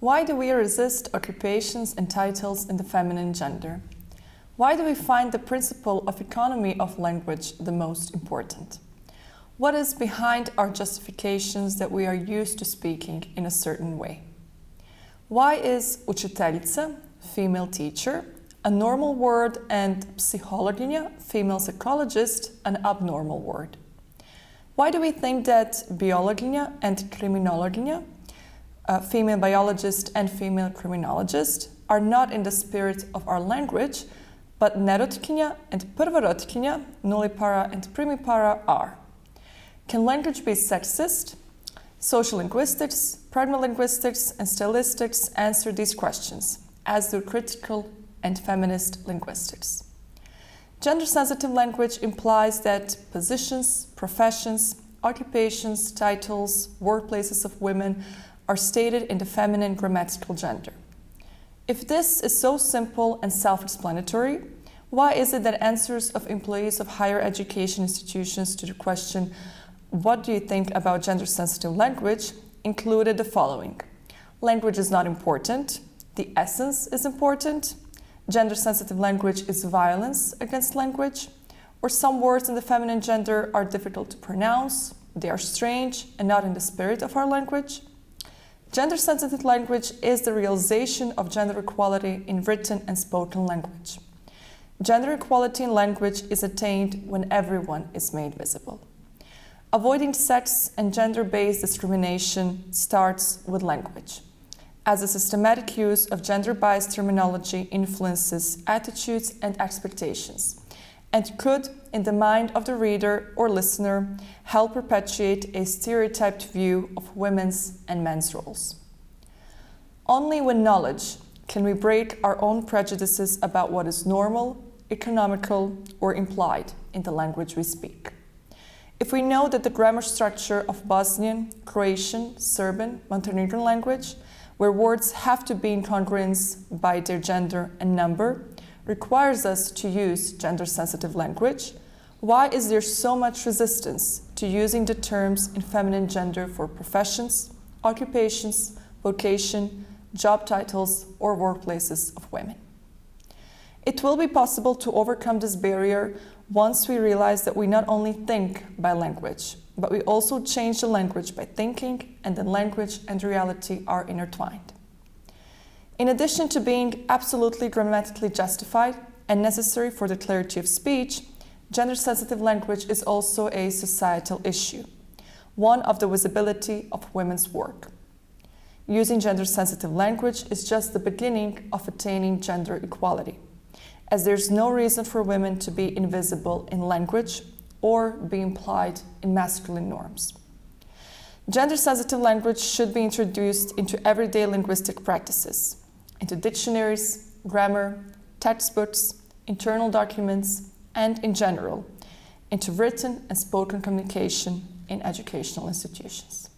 Why do we resist occupations and titles in the feminine gender? Why do we find the principle of economy of language the most important? What is behind our justifications that we are used to speaking in a certain way? Why is učiteljica, female teacher, a normal word and psihologinja, female psychologist, an abnormal word? Why do we think that biologinja and kriminologinja, female biologist and female criminologist, are not in the spirit of our language, but nerotkinja and prvorotkinja, nullipara and primipara, are? Can language be sexist? Social linguistics, pragma linguistics, and stylistics answer these questions, as do critical and feminist linguistics. Gender-sensitive language implies that positions, professions, occupations, titles, workplaces of women are stated in the feminine grammatical gender. If this is so simple and self-explanatory, why is it that answers of employees of higher education institutions to the question, "What do you think about gender-sensitive language?" included the following: language is not important, the essence is important, gender-sensitive language is violence against language, or some words in the feminine gender are difficult to pronounce, they are strange and not in the spirit of our language. Gender-sensitive language is the realization of gender equality in written and spoken language. Gender equality in language is attained when everyone is made visible. Avoiding sex and gender-based discrimination starts with language, as the systematic use of gender-biased terminology influences attitudes and expectations, and could, in the mind of the reader or listener, help perpetuate a stereotyped view of women's and men's roles. Only with knowledge can we break our own prejudices about what is normal, economical, or implied in the language we speak. If we know that the grammar structure of Bosnian, Croatian, Serbian, Montenegrin language, where words have to be in congruence by their gender and number, requires us to use gender-sensitive language, why is there so much resistance to using the terms in feminine gender for professions, occupations, vocation, job titles, or workplaces of women? It will be possible to overcome this barrier once we realize that we not only think by language, but we also change the language by thinking, and then language and reality are intertwined. In addition to being absolutely grammatically justified and necessary for the clarity of speech, gender-sensitive language is also a societal issue, one of the visibility of women's work. Using gender-sensitive language is just the beginning of attaining gender equality, as there's no reason for women to be invisible in language or be implied in masculine norms. Gender-sensitive language should be introduced into everyday linguistic practices, into dictionaries, grammar, textbooks, internal documents, and in general, into written and spoken communication in educational institutions.